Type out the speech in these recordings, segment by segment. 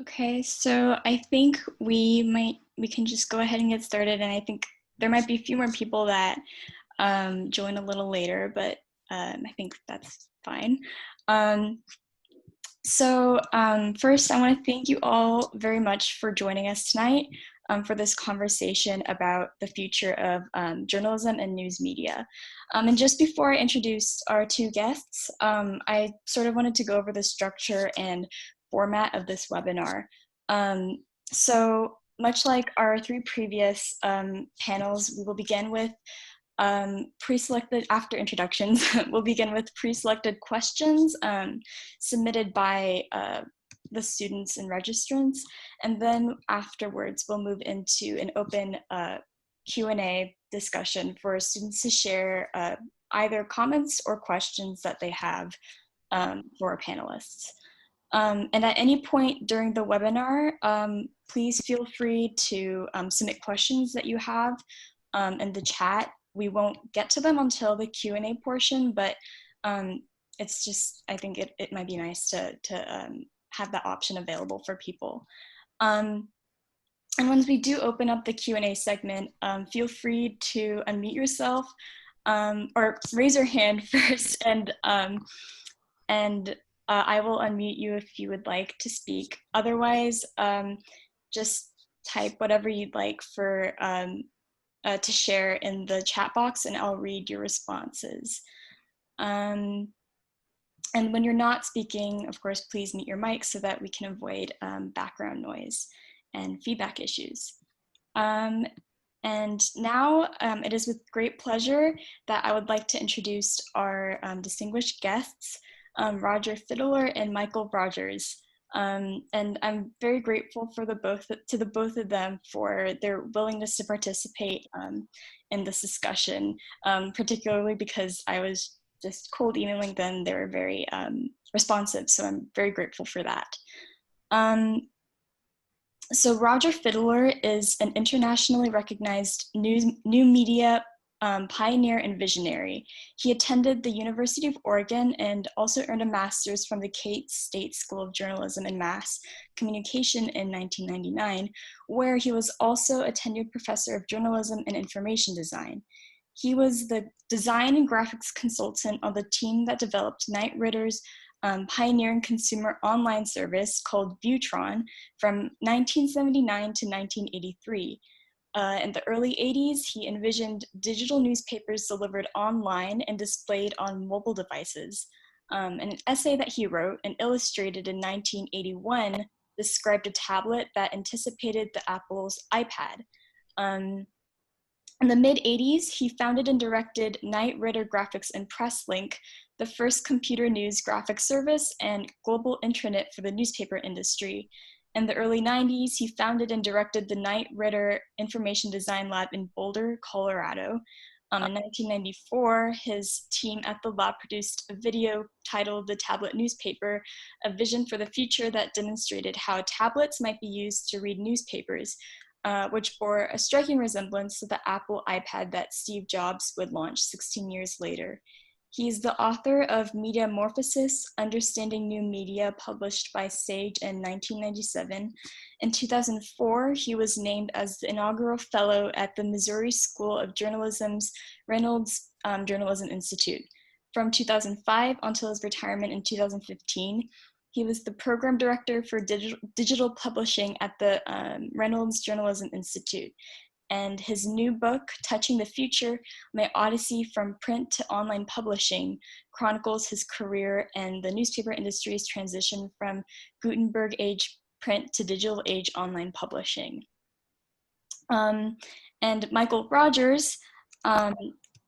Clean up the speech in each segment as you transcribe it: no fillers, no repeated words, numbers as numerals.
Okay, so I think we can just go ahead and get started, and I think there might be a few more people that join a little later, but I think that's fine. Um, First, I want to thank you all very much for joining us tonight for this conversation about the future of journalism and news media. And just before I introduce our two guests, I sort of wanted to go over the structure and format of this webinar. So much like our three previous panels, we will begin with pre-selected, after introductions, we'll begin with pre-selected questions submitted by the students and registrants, and then afterwards we'll move into an open Q&A discussion for students to share either comments or questions that they have for our panelists. And at any point during the webinar, please feel free to submit questions that you have in the chat. We won't get to them until the Q&A portion, but it's just, I think it might be nice to have that option available for people. And once we do open up the Q&A segment, feel free to unmute yourself or raise your hand first, and I will unmute you if you would like to speak. Otherwise, just type whatever you'd like for to share in the chat box, and I'll read your responses. And when you're not speaking, of course, please mute your mic so that we can avoid background noise and feedback issues. And now it is with great pleasure that I would like to introduce our distinguished guests, Roger Fidler and Michael Rogers. And I'm very grateful for to the both of them for their willingness to participate in this discussion, particularly because I was just cold emailing them. They were very responsive, so I'm very grateful for that. So Roger Fidler is an internationally recognized new media pioneer and visionary. He attended the University of Oregon and also earned a master's from the Kate State School of Journalism and Mass Communication in 1999, where he was also a tenured professor of journalism and information design. He was the design and graphics consultant on the team that developed Knight Ritter's pioneering consumer online service called Viewtron from 1979 to 1983. In the early 80s, he envisioned digital newspapers delivered online and displayed on mobile devices. An essay that he wrote and illustrated in 1981 described a tablet that anticipated the Apple's iPad. In the mid-80s, he founded and directed Knight Ridder Graphics and PressLink, the first computer news graphic service and global intranet for the newspaper industry. In the early 90s, he founded and directed the Knight Ridder Information Design Lab in Boulder, Colorado. In 1994, his team at the lab produced a video titled The Tablet Newspaper, a vision for the future that demonstrated how tablets might be used to read newspapers, which bore a striking resemblance to the Apple iPad that Steve Jobs would launch 16 years later. He's the author of Mediamorphosis, Understanding New Media, published by Sage in 1997. In 2004, he was named as the inaugural fellow at the Missouri School of Journalism's Reynolds Journalism Institute. From 2005 until his retirement in 2015, he was the program director for digital publishing at the Reynolds Journalism Institute. And his new book, Touching the Future, My Odyssey from Print to Online Publishing, chronicles his career and the newspaper industry's transition from Gutenberg age print to digital age online publishing. And Michael Rogers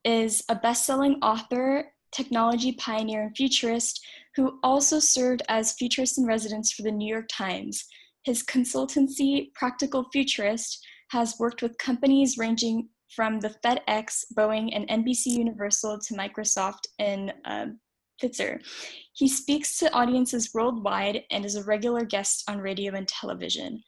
is a best-selling author, technology pioneer, and futurist who also served as futurist in residence for the New York Times. His consultancy, Practical Futurist, has worked with companies ranging from the FedEx, Boeing, and NBC Universal to Microsoft and Pfizer. He speaks to audiences worldwide and is a regular guest on radio and television.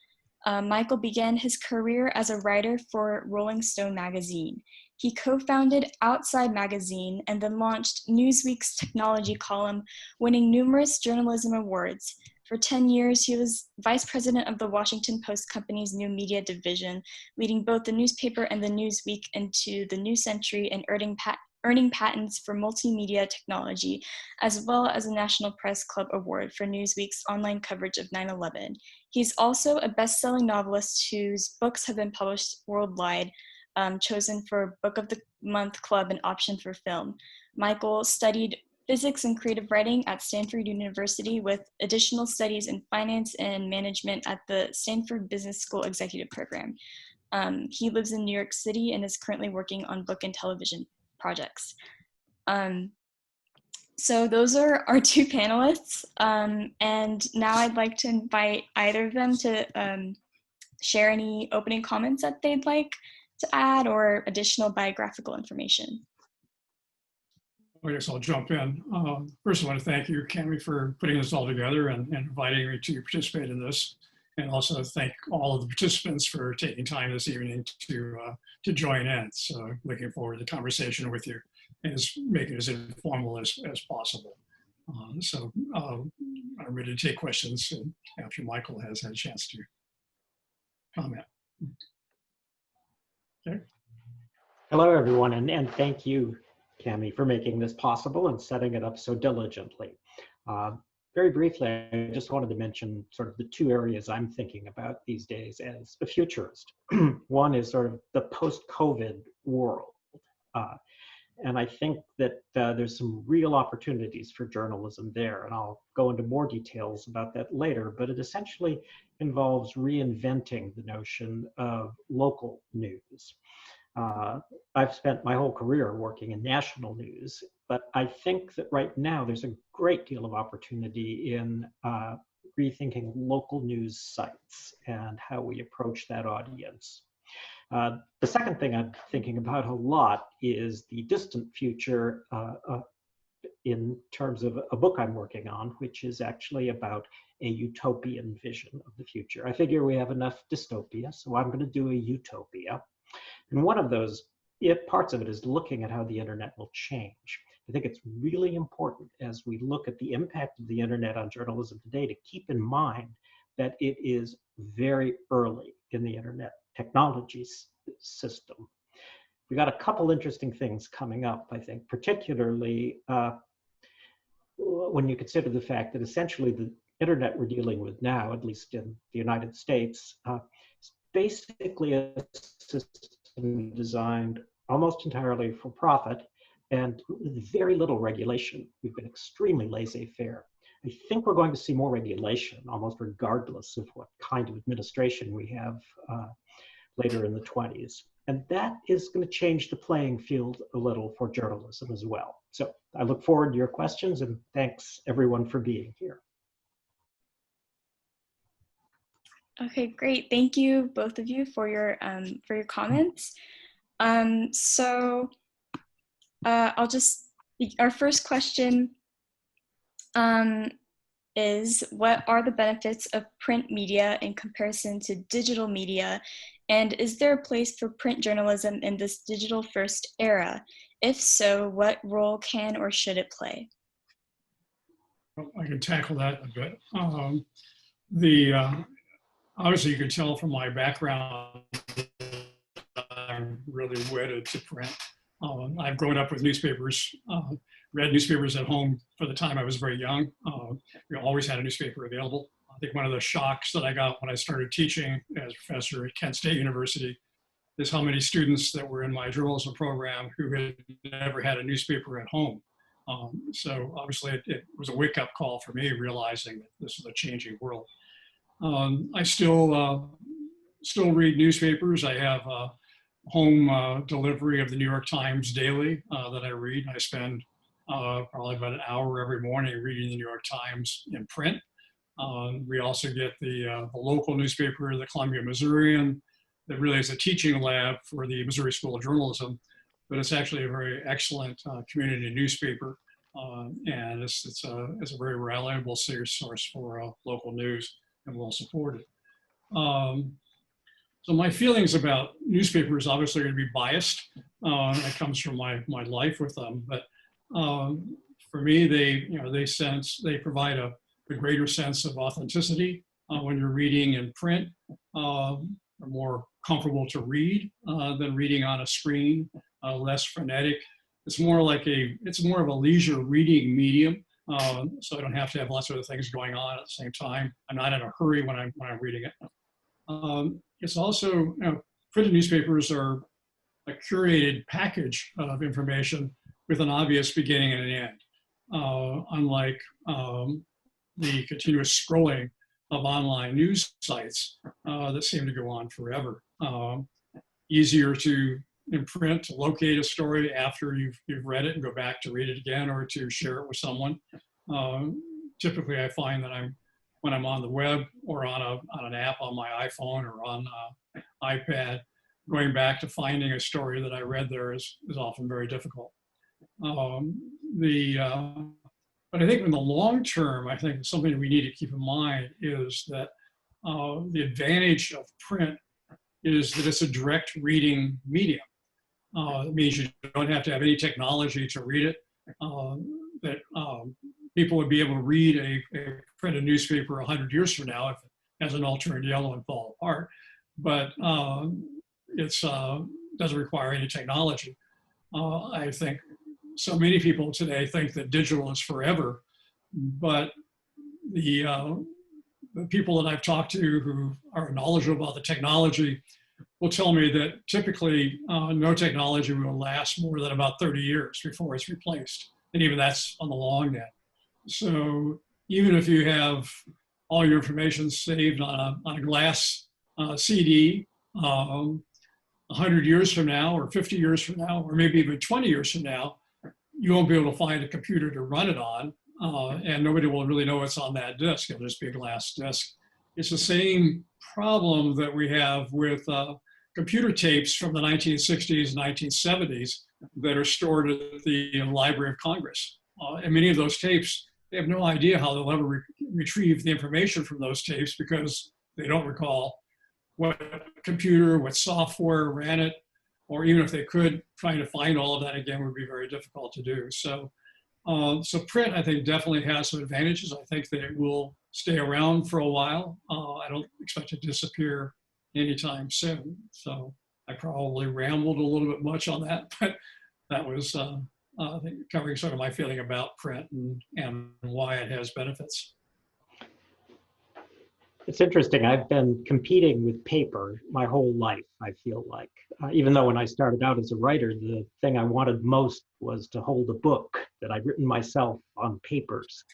Michael began his career as a writer for Rolling Stone magazine. He co-founded Outside Magazine and then launched Newsweek's technology column, winning numerous journalism awards. For 10 years, he was vice president of the Washington Post Company's new media division, leading both the newspaper and the Newsweek into the new century and earning patents for multimedia technology, as well as a National Press Club Award for Newsweek's online coverage of 9/11. He's also a best-selling novelist whose books have been published worldwide, chosen for Book of the Month Club and option for film. Michael studied physics and creative writing at Stanford University with additional studies in finance and management at the Stanford Business School Executive Program. He lives in New York City and is currently working on book and television projects. So those are our two panelists. And now I'd like to invite either of them to share any opening comments that they'd like to add or additional biographical information. I guess I'll jump in. First, I want to thank you, Cami, for putting this all together and inviting me to participate in this. And also thank all of the participants for taking time this evening to join in. So looking forward to the conversation with you and making it as informal as possible. I'm ready to take questions after Michael has had a chance to comment. Okay. Hello, everyone, and thank you, Cami, for making this possible and setting it up so diligently. Very briefly, I just wanted to mention sort of the two areas I'm thinking about these days as a futurist. One is sort of the post-COVID world. And I think that there's some real opportunities for journalism there, and I'll go into more details about that later, but it essentially involves reinventing the notion of local news. I've spent my whole career working in national news, but I think that right now there's a great deal of opportunity in rethinking local news sites and how we approach that audience. The second thing I'm thinking about a lot is the distant future in terms of a book I'm working on, which is actually about a utopian vision of the future. I figure we have enough dystopia, so I'm going to do a utopia. And one of those parts of it is looking at how the internet will change. I think it's really important as we look at the impact of the internet on journalism today to keep in mind that it is very early in the internet technology system. We got a couple interesting things coming up, I think, particularly when you consider the fact that essentially the internet we're dealing with now, at least in the United States, is basically a system designed almost entirely for profit and with very little regulation. We've been extremely laissez-faire. I think we're going to see more regulation, almost regardless of what kind of administration we have later in the 20s. And that is going to change the playing field a little for journalism as well. So I look forward to your questions, and thanks everyone for being here. Okay, great. Thank you, both of you, for your comments. Our first question is, what are the benefits of print media in comparison to digital media? And is there a place for print journalism in this digital first era? If so, what role can or should it play? I can tackle that a bit. Obviously, you can tell from my background that I'm really wedded to print. I've grown up with newspapers, read newspapers at home for the time I was very young. We always had a newspaper available. I think one of the shocks that I got when I started teaching as a professor at Kent State University is how many students that were in my journalism program who had never had a newspaper at home. So obviously it was a wake-up call for me, realizing that this is a changing world. I still read newspapers. I have a home delivery of the New York Times daily that I read. I spend probably about an hour every morning reading the New York Times in print. We also get the local newspaper, the Columbia Missourian, that really is a teaching lab for the Missouri School of Journalism, but it's actually a very excellent community newspaper, and it's a very reliable source for local news, and we'll support it. So my feelings about newspapers obviously are going to be biased. That comes from my life with them, but for me, they provide the greater sense of authenticity when you're reading in print, are more comfortable to read than reading on a screen, less frenetic. It's more of a leisure reading medium. So I don't have to have lots of other things going on at the same time. I'm not in a hurry when I'm reading it. It's also, printed newspapers are a curated package of information with an obvious beginning and an end. Unlike the continuous scrolling of online news sites that seem to go on forever. Easier to, in print, to locate a story after you've read it and go back to read it again or to share it with someone. Typically, I find that when I'm on the web or on an app on my iPhone or on iPad, going back to finding a story that I read there is often very difficult. But I think in the long term, I think something we need to keep in mind is that the advantage of print is that it's a direct reading medium. It means you don't have to have any technology to read it. That people would be able to read a printed newspaper 100 years from now if it hasn't all turned yellow and fall apart. But it doesn't require any technology. I think so many people today think that digital is forever, but the people that I've talked to who are knowledgeable about the technology will tell me that typically no technology will last more than about 30 years before it's replaced. And even that's on the long end. So even if you have all your information saved on a glass CD, 100 years from now or 50 years from now, or maybe even 20 years from now, you won't be able to find a computer to run it on, and nobody will really know what's on that disk. It'll just be a glass disk. It's the same problem that we have with computer tapes from the 1960s, 1970s that are stored at the Library of Congress. And many of those tapes, they have no idea how they'll ever retrieve the information from those tapes because they don't recall what computer, what software ran it, or even if they could, trying to find all of that again would be very difficult to do. So, so print, I think, definitely has some advantages. I think that it will stay around for a while. I don't expect it to disappear anytime soon. So I probably rambled a little bit much on that, but that was I think covering sort of my feeling about print and why it has benefits. It's interesting. I've been competing with paper my whole life, I feel like. Even though when I started out as a writer, the thing I wanted most was to hold a book that I'd written myself on papers.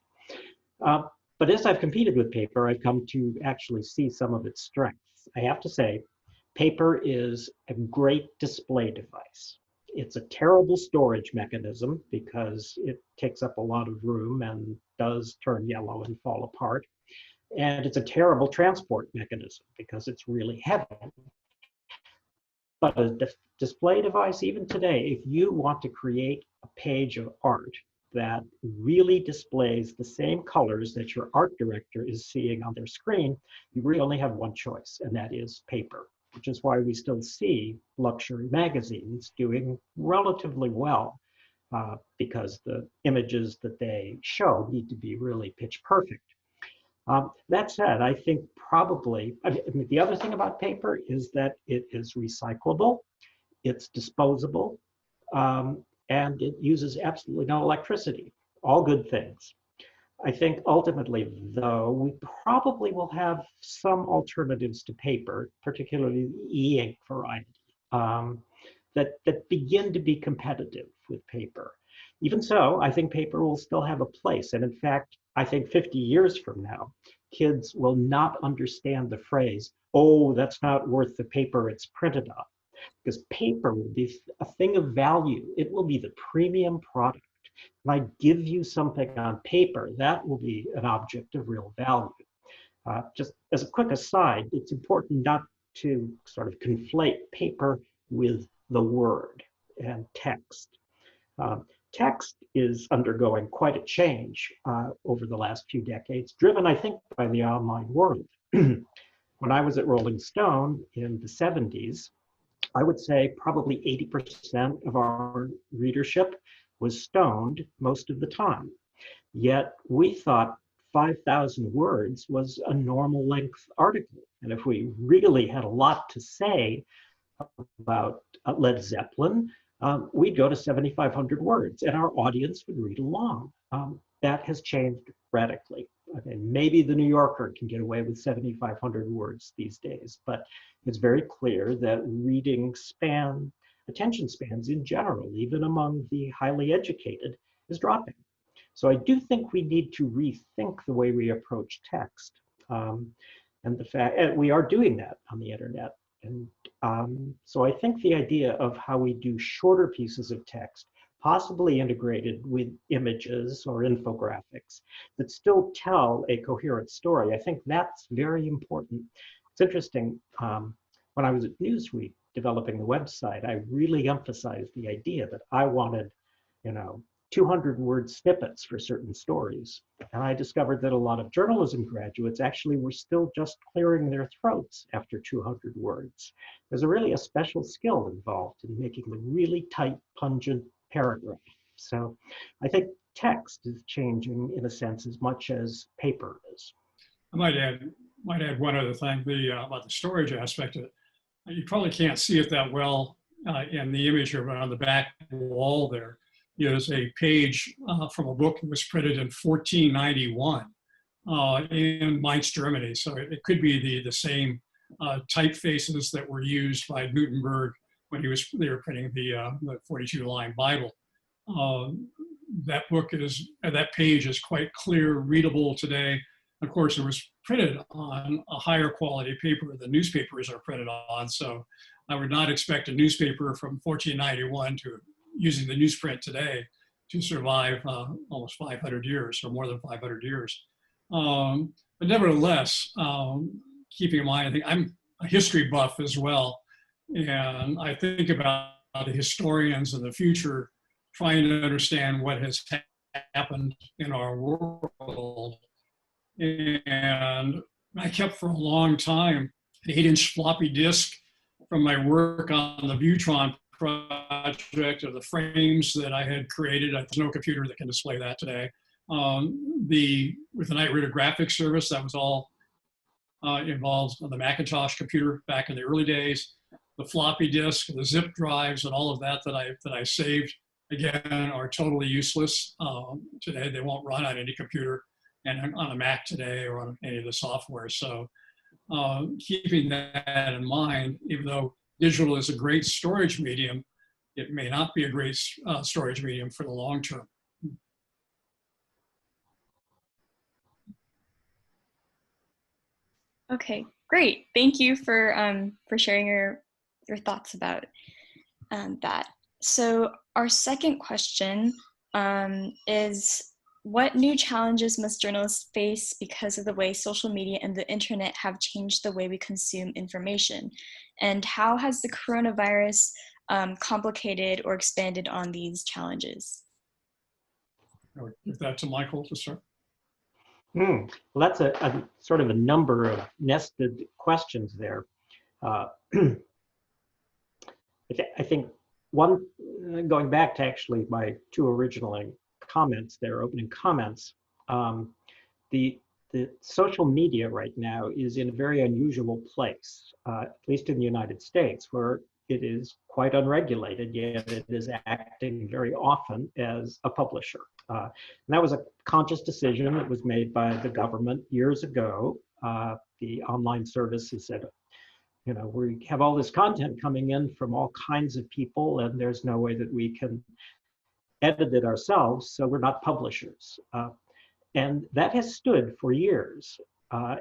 But as I've competed with paper, I've come to actually see some of its strengths. I have to say, paper is a great display device. It's a terrible storage mechanism because it takes up a lot of room and does turn yellow and fall apart. And it's a terrible transport mechanism because it's really heavy. But a display device, even today, if you want to create a page of art that really displays the same colors that your art director is seeing on their screen, you really only have one choice, and that is paper, which is why we still see luxury magazines doing relatively well because the images that they show need to be really pitch perfect. That said, I think probably, the other thing about paper is that it is recyclable, it's disposable, and it uses absolutely no electricity. All good things. I think ultimately, though, we probably will have some alternatives to paper, particularly the e-ink variety, that begin to be competitive with paper. Even so, I think paper will still have a place. And in fact, I think 50 years from now, kids will not understand the phrase, oh, that's not worth the paper it's printed on. Because paper will be a thing of value. It will be the premium product. When I give you something on paper, that will be an object of real value. Just as a quick aside, it's important not to sort of conflate paper with the word and text. Text is undergoing quite a change over the last few decades, driven, I think, by the online world. When I was at Rolling Stone in the 70s, I would say probably 80% of our readership was stoned most of the time. Yet we thought 5,000 words was a normal length article. And if we really had a lot to say about Led Zeppelin, we'd go to 7,500 words and our audience would read along. That has changed radically. I mean, maybe the New Yorker can get away with 7,500 words these days, but it's very clear that reading attention spans in general, even among the highly educated, is dropping. So I do think we need to rethink the way we approach text. And the fact, and we are doing that on the internet. And so I think the idea of how we do shorter pieces of text, possibly integrated with images or infographics that still tell a coherent story, I think that's very important. It's interesting, when I was at Newsweek developing the website, I really emphasized the idea that I wanted, 200-word snippets for certain stories. And I discovered that a lot of journalism graduates actually were still just clearing their throats after 200 words. There's really a special skill involved in making a really tight, pungent paragraph. So I think text is changing in a sense as much as paper is. I might add one other thing about the storage aspect of it. You probably can't see it that well in the image on the back wall there. Is a page from a book that was printed in 1491 in Mainz, Germany. So it could be the same typefaces that were used by Gutenberg when they were printing the 42-line Bible. That page is quite clear, readable today. Of course, it was printed on a higher quality paper than newspapers are printed on. So I would not expect a newspaper from 1491 to using the newsprint today to survive almost 500 years or more than 500 years. But nevertheless, keeping in mind, I think I'm a history buff as well. And I think about the historians in the future trying to understand what has happened in our world. And I kept for a long time an 8-inch floppy disk from my work on the Butron project of the frames that I had created. There's no computer that can display that today. With the Knight Ridder graphics service, that was all involved on the Macintosh computer back in the early days. The floppy disk, the zip drives, and all of that I saved, again, are totally useless today. They won't run on any computer and on a Mac today or on any of the software. So keeping that in mind, even though digital is a great storage medium, it may not be a great storage medium for the long term. Okay, great. Thank you for sharing your thoughts about that. So our second question is, what new challenges must journalists face because of the way social media and the internet have changed the way we consume information? And how has the coronavirus complicated or expanded on these challenges? I would give that to Michael to start. Well, that's a sort of a number of nested questions there. I think one, going back to actually my two original comments there, opening comments, the social media right now is in a very unusual place, at least in the United States, where it is quite unregulated, yet it is acting very often as a publisher. And that was a conscious decision that was made by the government years ago. The online services said, we have all this content coming in from all kinds of people, and there's no way that we can edit it ourselves, so we're not publishers. And that has stood for years, of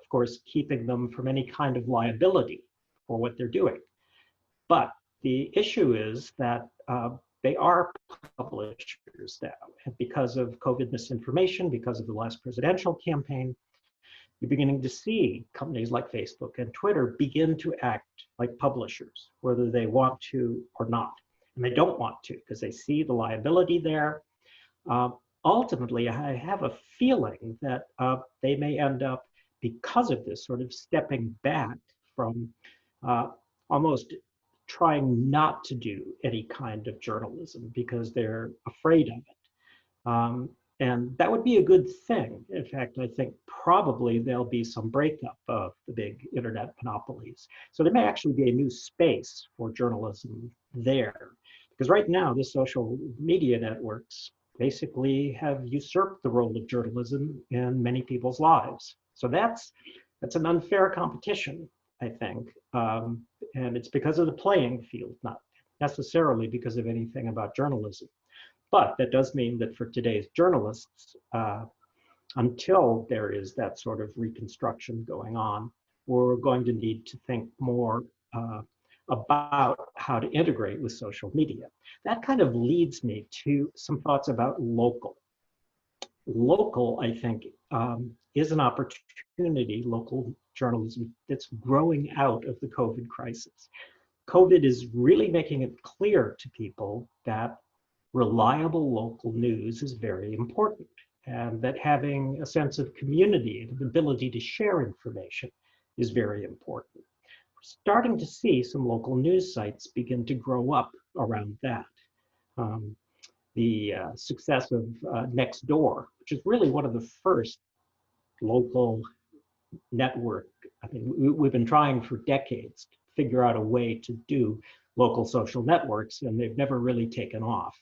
course, keeping them from any kind of liability for what they're doing. But the issue is that they are publishers now. And because of COVID misinformation, because of the last presidential campaign, you're beginning to see companies like Facebook and Twitter begin to act like publishers, whether they want to or not. And they don't want to because they see the liability there. Ultimately, I have a feeling that they may end up, because of this, sort of stepping back from almost trying not to do any kind of journalism because they're afraid of it. And that would be a good thing. In fact, I think probably there'll be some breakup of the big internet monopolies. So there may actually be a new space for journalism there. Because right now, the social media networks basically have usurped the role of journalism in many people's lives. So that's an unfair competition, I think. And it's because of the playing field, not necessarily because of anything about journalism. But that does mean that for today's journalists, until there is that sort of reconstruction going on, we're going to need to think more about how to integrate with social media. That kind of leads me to some thoughts about local. Local, I think, is an opportunity, local journalism, that's growing out of the COVID crisis. COVID is really making it clear to people that reliable local news is very important, and that having a sense of community and an ability to share information is very important. We're starting to see some local news sites begin to grow up around that. The success of Nextdoor, which is really one of the first local network. I mean, we've been trying for decades to figure out a way to do local social networks, and they've never really taken off,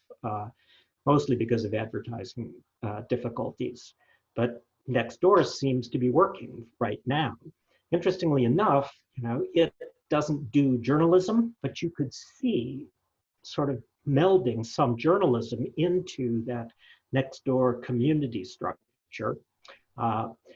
mostly because of advertising difficulties. But Nextdoor seems to be working right now. Interestingly enough, it doesn't do journalism, but you could see sort of melding some journalism into that Nextdoor community structure,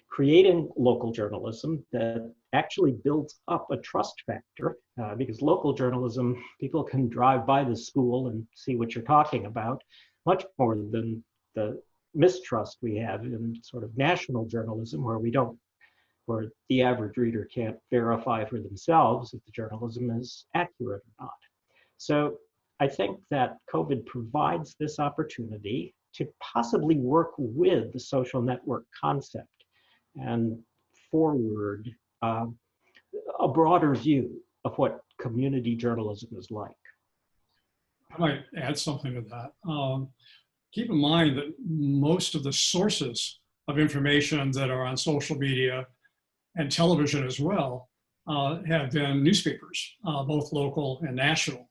creating local journalism that actually builds up a trust factor, because local journalism, people can drive by the school and see what you're talking about, much more than the mistrust we have in sort of national journalism, where the average reader can't verify for themselves if the journalism is accurate or not. So I think that COVID provides this opportunity to possibly work with the social network concept and forward a broader view of what community journalism is like. I might add something to that. Keep in mind that most of the sources of information that are on social media and television as well have been newspapers, both local and national.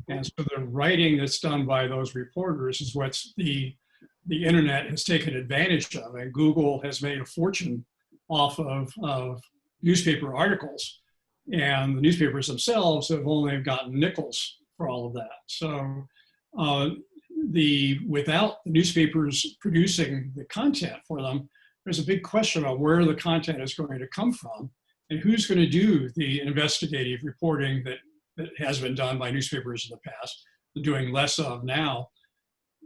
And so the writing that's done by those reporters is what the internet has taken advantage of. And Google has made a fortune off of newspaper articles. And the newspapers themselves have only gotten nickels for all of that. So without the newspapers producing the content for them, there's a big question about where the content is going to come from and who's going to do the investigative reporting that has been done by newspapers in the past, doing less of now.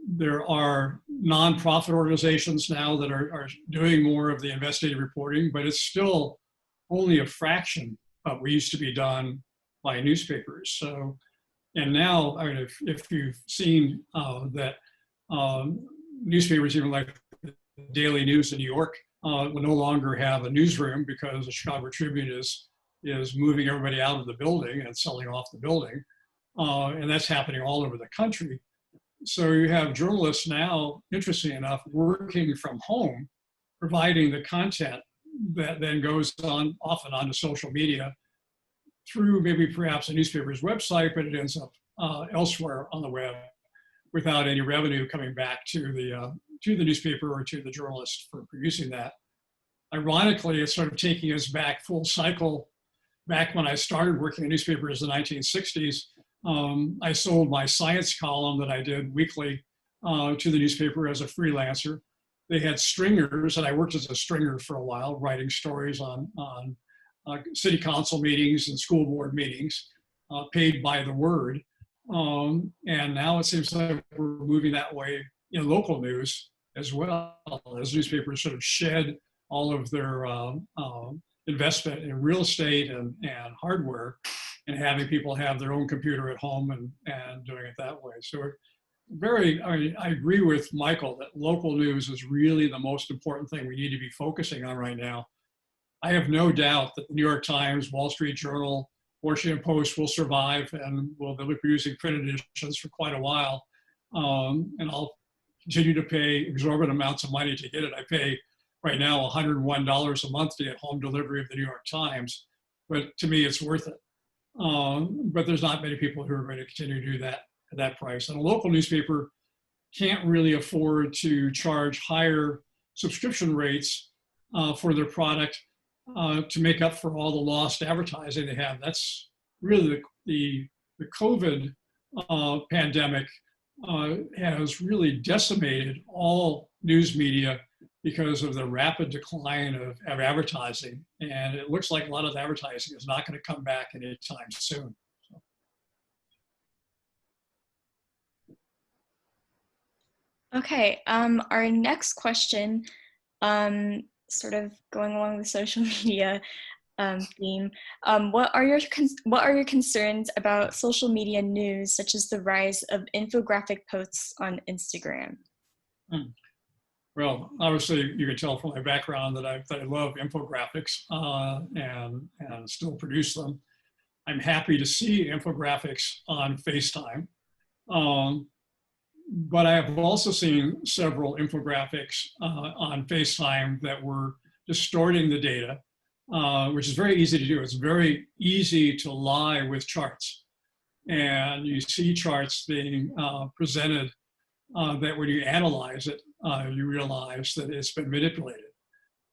There are nonprofit organizations now that are doing more of the investigative reporting, but it's still only a fraction of what used to be done by newspapers. So, and now, I mean, if you've seen that newspapers, even like the Daily News in New York, will no longer have a newsroom because the Chicago Tribune is moving everybody out of the building and selling off the building. And that's happening all over the country. So you have journalists now, interesting enough, working from home, providing the content that then goes on often onto social media through maybe perhaps a newspaper's website, but it ends up elsewhere on the web without any revenue coming back to the newspaper or to the journalist for producing that. Ironically, it's sort of taking us back full cycle. Back when I started working in newspapers in the 1960s, I sold my science column that I did weekly to the newspaper as a freelancer. They had stringers, and I worked as a stringer for a while, writing stories on city council meetings and school board meetings, paid by the word. And now it seems like we're moving that way in local news as well, as newspapers sort of shed all of their investment in real estate and hardware, and having people have their own computer at home and doing it that way. So I agree with Michael that local news is really the most important thing we need to be focusing on right now. I have no doubt that the New York Times, Wall Street Journal, Washington Post will survive, and they'll be producing print editions for quite a while. And I'll continue to pay exorbitant amounts of money to get it. I pay right now $101 a month to get home delivery of the New York Times, but to me it's worth it. But there's not many people who are going to continue to do that at that price. And a local newspaper can't really afford to charge higher subscription rates for their product to make up for all the lost advertising they have. That's really the COVID pandemic has really decimated all news media because of the rapid decline of advertising. And it looks like a lot of the advertising is not going to come back anytime soon. Okay, our next question, sort of going along the social media theme, what are your concerns about social media news, such as the rise of infographic posts on Instagram? Well, obviously, you can tell from my background that I love infographics and still produce them. I'm happy to see infographics on FaceTime. But I have also seen several infographics on FaceTime that were distorting the data, which is very easy to do. It's very easy to lie with charts. And you see charts being presented that when you analyze it, you realize that it's been manipulated.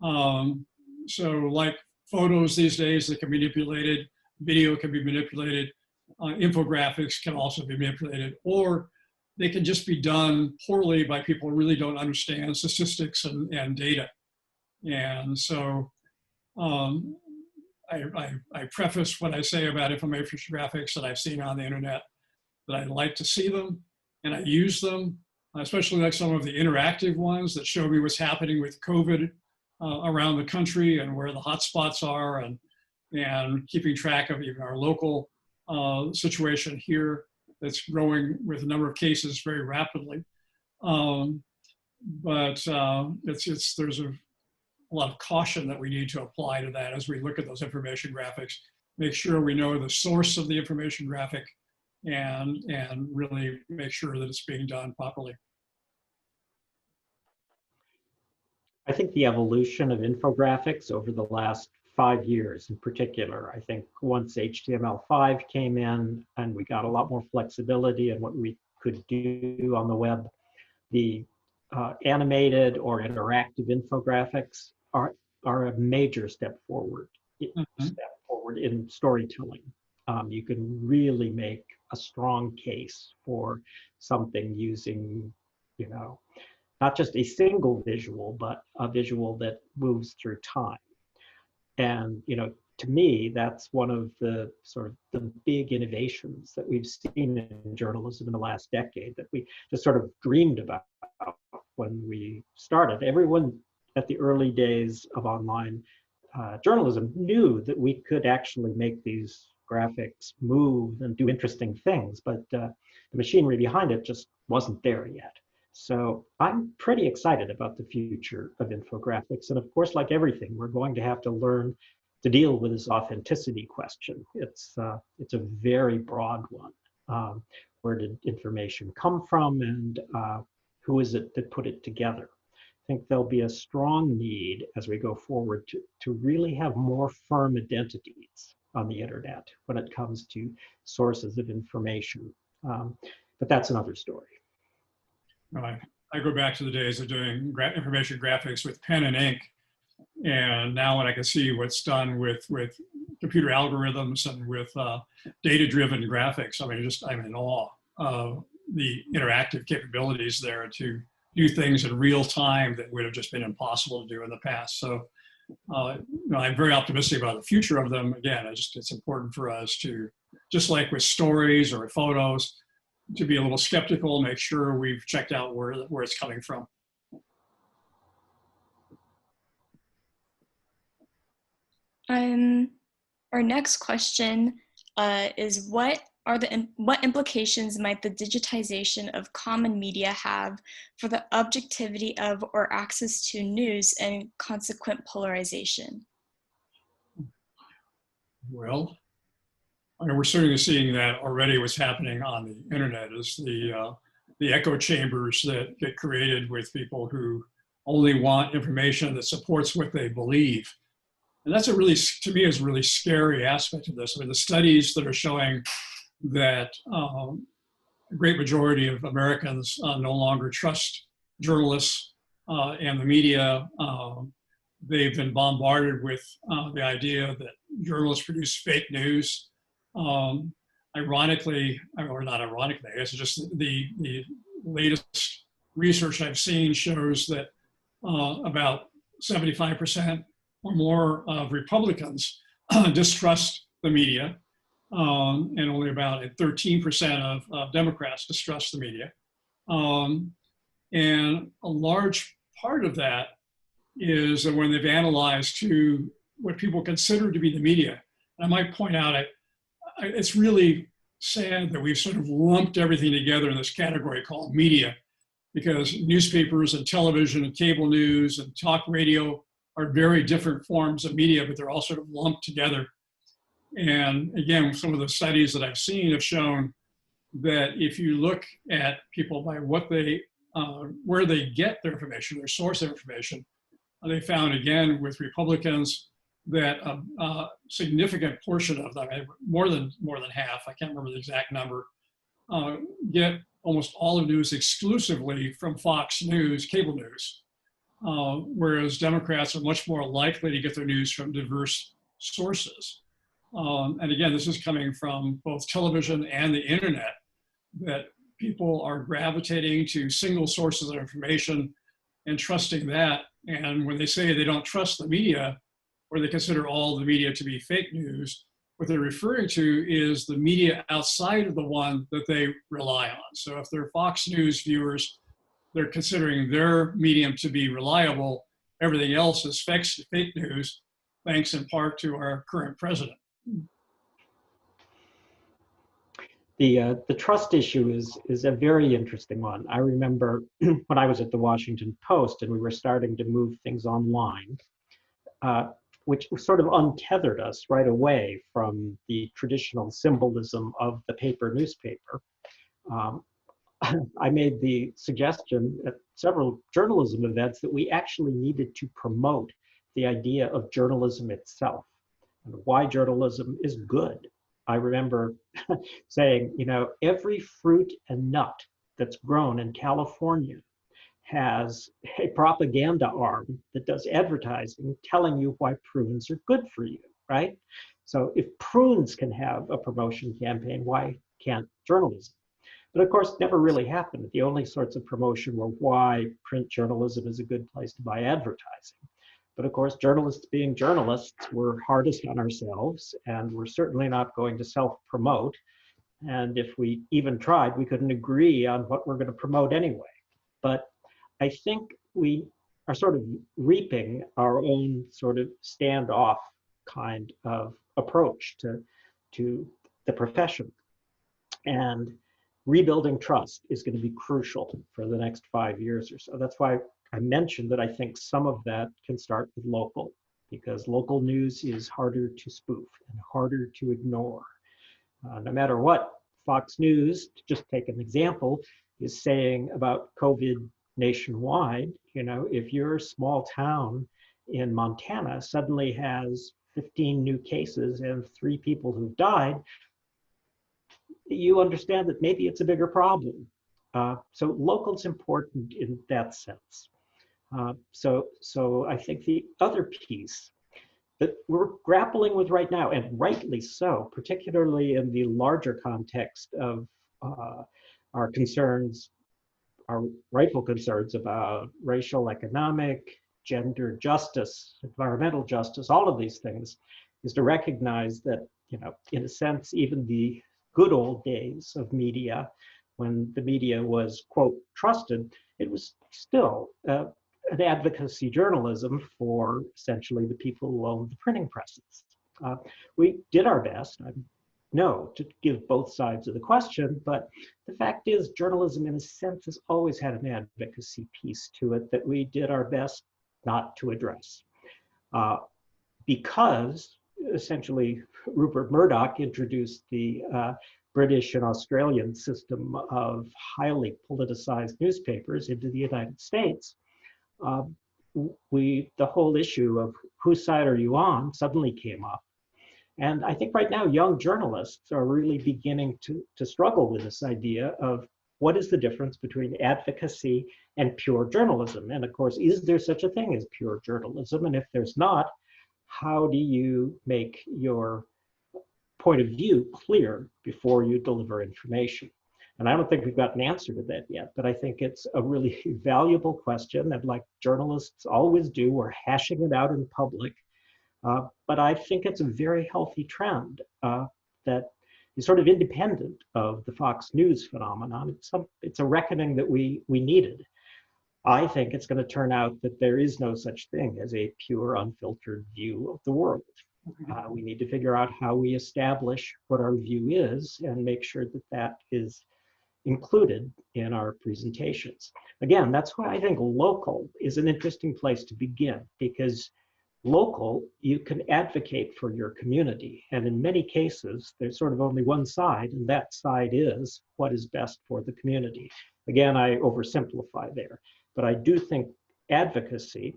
So like photos these days that can be manipulated, video can be manipulated, infographics can also be manipulated, or they can just be done poorly by people who really don't understand statistics and data. And so I preface what I say about information graphics that I've seen on the internet, that I like to see them and I use them, especially like some of the interactive ones that show me what's happening with COVID around the country and where the hotspots are, and keeping track of even our local situation here that's growing with a number of cases very rapidly. But there's a lot of caution that we need to apply to that as we look at those information graphics. Make sure we know the source of the information graphic and really make sure that it's being done properly. I think the evolution of infographics over the last 5 years in particular, I think once HTML5 came in and we got a lot more flexibility in what we could do on the web, the animated or interactive infographics are a major step forward, in storytelling. You can really make a strong case for something using, not just a single visual, but a visual that moves through time. And, to me, that's one of the sort of the big innovations that we've seen in journalism in the last decade that we just sort of dreamed about when we started. Everyone at the early days of online journalism knew that we could actually make these graphics move and do interesting things, but the machinery behind it just wasn't there yet. So I'm pretty excited about the future of infographics. And of course, like everything, we're going to have to learn to deal with this authenticity question. It's a very broad one. Where did information come from, and who is it that put it together? I think there'll be a strong need as we go forward to really have more firm identities on the internet when it comes to sources of information. But that's another story. Right. I go back to the days of doing information graphics with pen and ink. And now when I can see what's done with computer algorithms and with data-driven graphics, I mean, I'm in awe of the interactive capabilities there to do things in real time that would have just been impossible to do in the past. So I'm very optimistic about the future of them. Again, it's important for us to, just like with stories or photos, to be a little skeptical, make sure we've checked out where it's coming from. Our next question is what implications might the digitization of common media have for the objectivity of or access to news and consequent polarization? Well, I mean, we're certainly seeing that already what's happening on the internet is the the echo chambers that get created with people who only want information that supports what they believe. And that's a really, to me, is a really scary aspect of this. I mean, the studies that are showing that a great majority of Americans no longer trust journalists and the media. They've been bombarded with the idea that journalists produce fake news. Ironically, or not ironically, I guess it's just the latest research I've seen shows that about 75% or more of Republicans distrust the media, and only about 13% of Democrats distrust the media. And a large part of that is that when they've analyzed to what people consider to be the media, I might point out, it's really sad that we've sort of lumped everything together in this category called media, because newspapers and television and cable news and talk radio are very different forms of media, but they're all sort of lumped together. And again, some of the studies that I've seen have shown that if you look at people by what they, where they get their information, their source of information, they found again with Republicans that a significant portion of them, more than half, I can't remember the exact number, get almost all of news exclusively from Fox News, cable news, whereas Democrats are much more likely to get their news from diverse sources. And again, this is coming from both television and the internet, that people are gravitating to single sources of information and trusting that. And when they say they don't trust the media, or they consider all the media to be fake news, what they're referring to is the media outside of the one that they rely on. So if they're Fox News viewers, they're considering their medium to be reliable. Everything else is fake news, thanks in part to our current president. The trust issue is a very interesting one. I remember when I was at the Washington Post and we were starting to move things online, which sort of untethered us right away from the traditional symbolism of the paper newspaper. I made the suggestion at several journalism events that we actually needed to promote the idea of journalism itself and why journalism is good. I remember saying, you know, every fruit and nut that's grown in California has a propaganda arm that does advertising telling you why prunes are good for you, right? So if prunes can have a promotion campaign, why can't journalism? But of course, it never really happened. The only sorts of promotion were why print journalism is a good place to buy advertising. But of course, journalists being journalists, we're hardest on ourselves, and we're certainly not going to self-promote. And if we even tried, we couldn't agree on what we're going to promote anyway. But I think we are sort of reaping our own sort of standoff kind of approach to the profession. And rebuilding trust is going to be crucial for the next 5 years or so. That's why I mentioned that I think some of that can start with local, because local news is harder to spoof and harder to ignore. No matter what Fox News, to just take an example, is saying about COVID nationwide, you know, if your small town in Montana suddenly has 15 new cases and 3 people who've died, you understand that maybe it's a bigger problem. So local's important in that sense. So I think the other piece that we're grappling with right now, and rightly so, particularly in the larger context of our concerns, our rightful concerns about racial, economic, gender justice, environmental justice, all of these things, is to recognize that, you know, in a sense, even the good old days of media, when the media was, quote, trusted, it was still an advocacy journalism for essentially the people who owned the printing presses. We did our best, I know, to give both sides of the question, but the fact is journalism in a sense has always had an advocacy piece to it that we did our best not to address. Because essentially Rupert Murdoch introduced the British and Australian system of highly politicized newspapers into the United States, uh, the whole issue of whose side are you on suddenly came up. And I think right now young journalists are really beginning to struggle with this idea of what is the difference between advocacy and pure journalism? And of course, is there such a thing as pure journalism? And if there's not, how do you make your point of view clear before you deliver information? And I don't think we've got an answer to that yet, but I think it's a really valuable question that, like journalists always do, we're hashing it out in public. But I think it's a very healthy trend that is sort of independent of the Fox News phenomenon. It's a reckoning that we needed. I think it's going to turn out that there is no such thing as a pure, unfiltered view of the world. We need to figure out how we establish what our view is and make sure that that is included in our presentations. Again, that's why I think local is an interesting place to begin, because local, you can advocate for your community. And in many cases, there's sort of only one side, and that side is what is best for the community. Again, I oversimplify there, but I do think advocacy,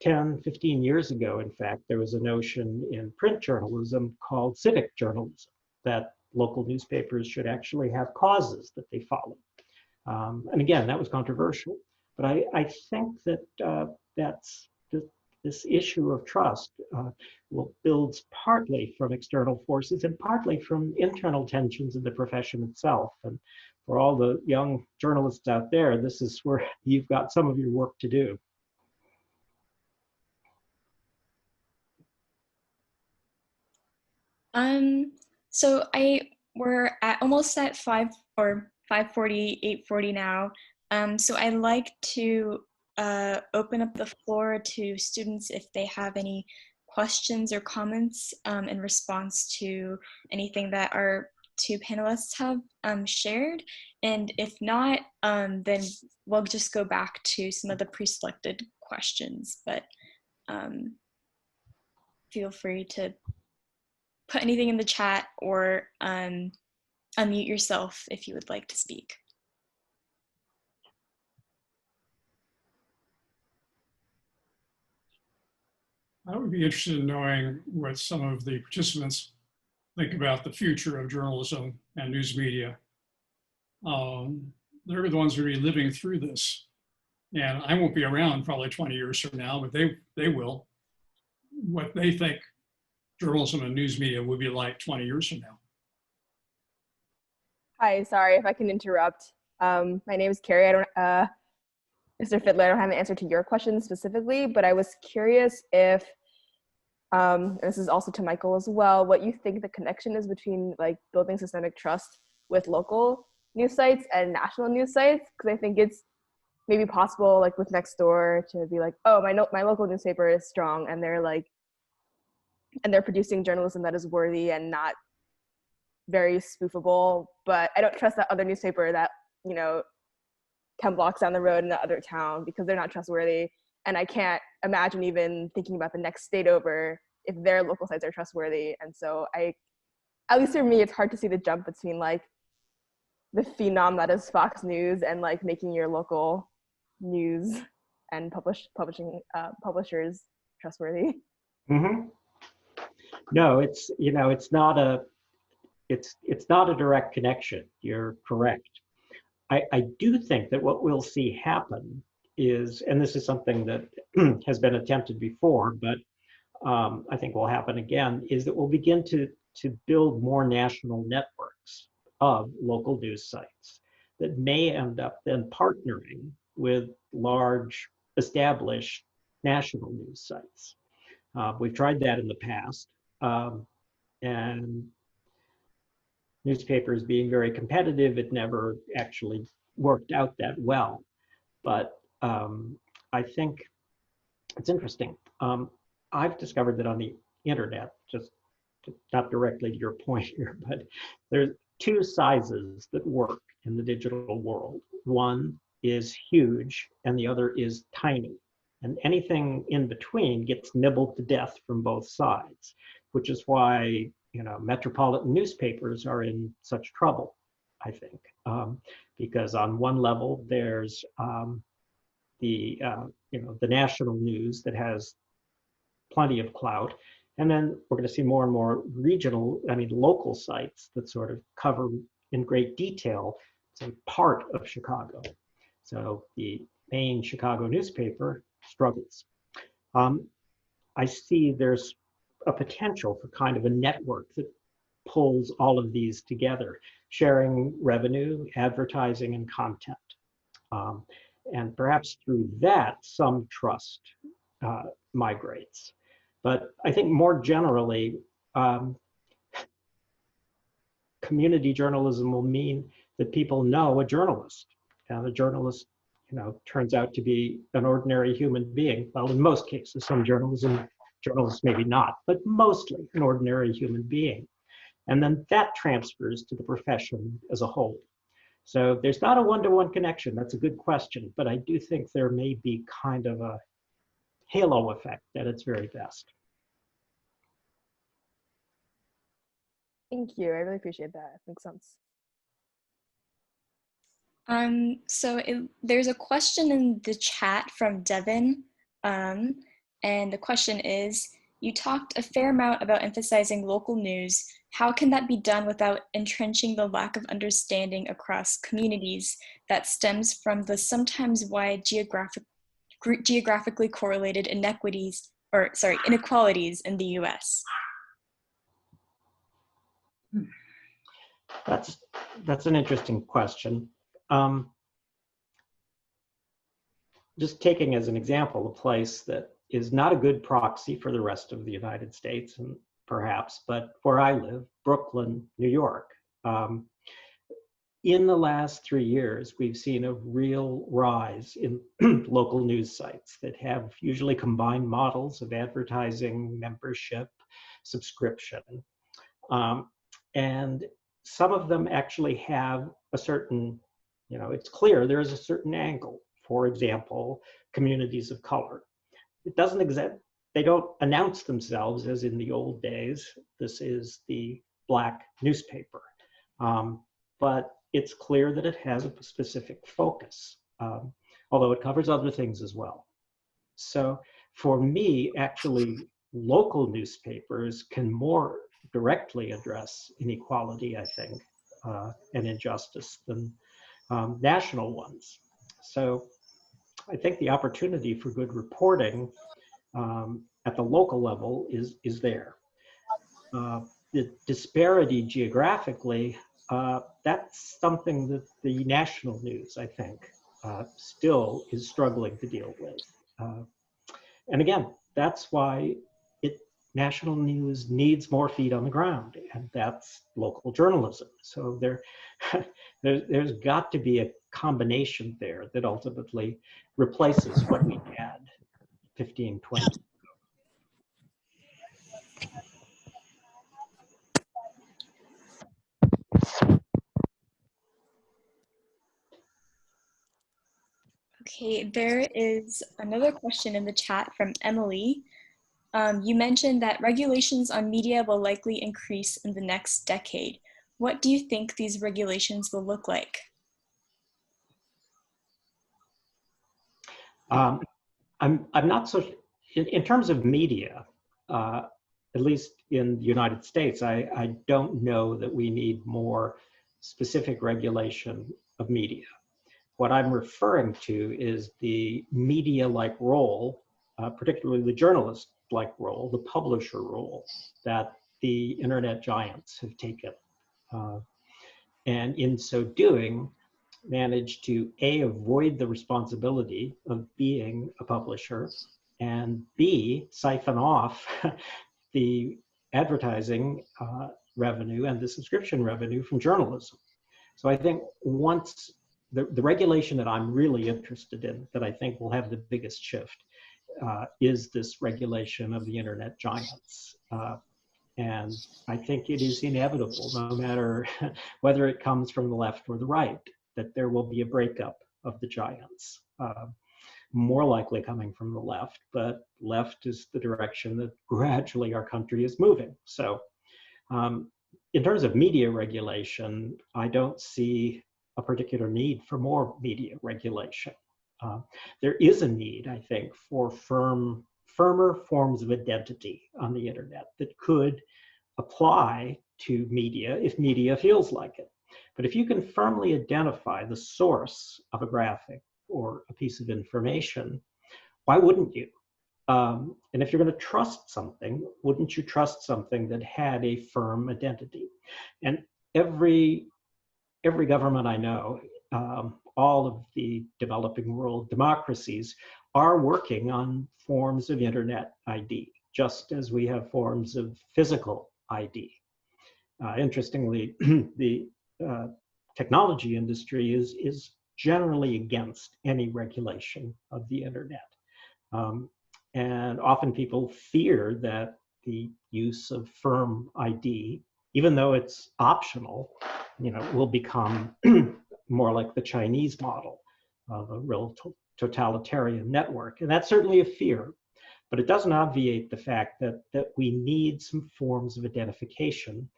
10, 15 years ago, in fact, there was a notion in print journalism called civic journalism, that local newspapers should actually have causes that they follow. And again, that was controversial. But I think that this issue of trust builds partly from external forces and partly from internal tensions in the profession itself. And for all the young journalists out there, this is where you've got some of your work to do. So we're almost at 5:40, 8:40 now. So I'd like to open up the floor to students if they have any questions or comments in response to anything that our two panelists have shared. And if not, then we'll just go back to some of the pre-selected questions, but feel free to put anything in the chat or unmute yourself if you would like to speak. I would be interested in knowing what some of the participants think about the future of journalism and news media. They're the ones who will be living through this. And I won't be around probably 20 years from now, but they will. What they think journalism and news media will be like 20 years from now. Hi, sorry if I can interrupt. My name is Carrie. Mr. Fidler, I don't have an answer to your question specifically, but I was curious if, and this is also to Michael as well, what you think the connection is between like building systemic trust with local news sites and national news sites, because I think it's maybe possible, like with Nextdoor, to be like, oh, my local newspaper is strong, and they're producing journalism that is worthy and not very spoofable, but I don't trust that other newspaper that, 10 blocks down the road in the other town, because they're not trustworthy. And I can't imagine even thinking about the next state over if their local sites are trustworthy. And so at least for me, it's hard to see the jump between like the phenom that is Fox News and like making your local news and publishers trustworthy. Mm-hmm. No, it's not a direct connection. You're correct. I do think that what we'll see happen is, and this is something that has been attempted before, but I think will happen again, is that we'll begin to build more national networks of local news sites that may end up then partnering with large established national news sites. We've tried that in the past, and newspapers being very competitive, it never actually worked out that well. But I think it's interesting. I've discovered that on the internet, just not directly to your point here, but there's two sizes that work in the digital world. One is huge and the other is tiny. And anything in between gets nibbled to death from both sides, which is why metropolitan newspapers are in such trouble, I think, because on one level there's the national news that has plenty of clout, and then we're going to see more and more local sites that sort of cover in great detail, say, part of Chicago. So the main Chicago newspaper struggles. I see there's a potential for kind of a network that pulls all of these together, sharing revenue, advertising, and content. And perhaps through that, some trust migrates. But I think more generally, community journalism will mean that people know a journalist. And a journalist, turns out to be an ordinary human being. Well, in most cases, some journalists maybe not, but mostly an ordinary human being. And then that transfers to the profession as a whole. So there's not a one-to-one connection. That's a good question, but I do think there may be kind of a halo effect at its very best. Thank you. I really appreciate that. It makes sense. There's a question in the chat from Devin, and the question is, you talked a fair amount about emphasizing local news. How can that be done without entrenching the lack of understanding across communities that stems from the sometimes wide geographically correlated inequalities in the US? That's an interesting question. Just taking as an example a place that is not a good proxy for the rest of the United States, and perhaps, but where I live, Brooklyn, New York. In the last 3 years, we've seen a real rise in local news sites that have usually combined models of advertising, membership, subscription. And some of them actually have a certain, it's clear there is a certain angle. For example, communities of color. It doesn't exist. They don't announce themselves as in the old days. This is the Black newspaper. But it's clear that it has a specific focus, although it covers other things as well. So for me, actually, local newspapers can more directly address inequality, I think, and injustice than national ones. So I think the opportunity for good reporting at the local level is there. The disparity geographically, that's something that the national news, I think, still is struggling to deal with. And again, that's why national news needs more feet on the ground, and that's local journalism. So there's got to be a combination there that ultimately replaces what we had 15, 20. Okay, there is another question in the chat from Emily. You mentioned that regulations on media will likely increase in the next decade. What do you think these regulations will look like? I'm not so, in terms of media, at least in the United States, I don't know that we need more specific regulation of media. What I'm referring to is the media-like role, particularly the journalist-like role, the publisher role that the internet giants have taken. And in so doing, managed to A, avoid the responsibility of being a publisher, and B, siphon off the advertising revenue and the subscription revenue from journalism. So I think once the regulation that I'm really interested in, that I think will have the biggest shift, is this regulation of the internet giants. And I think it is inevitable, no matter whether it comes from the left or the right, that there will be a breakup of the giants. More likely coming from the left, but left is the direction that gradually our country is moving. So In terms of media regulation, I don't see a particular need for more media regulation. There is a need, I think, for firmer forms of identity on the internet that could apply to media if media feels like it. But if you can firmly identify the source of a graphic or a piece of information, why wouldn't you? And if you're going to trust something, wouldn't you trust something that had a firm identity? And every government I know, all of the developing world democracies are working on forms of internet ID, just as we have forms of physical ID. Interestingly, the technology industry is generally against any regulation of the internet. And often people fear that the use of firm ID, even though it's optional, will become more like the Chinese model of a real totalitarian network. And that's certainly a fear, but it doesn't obviate the fact that we need some forms of identification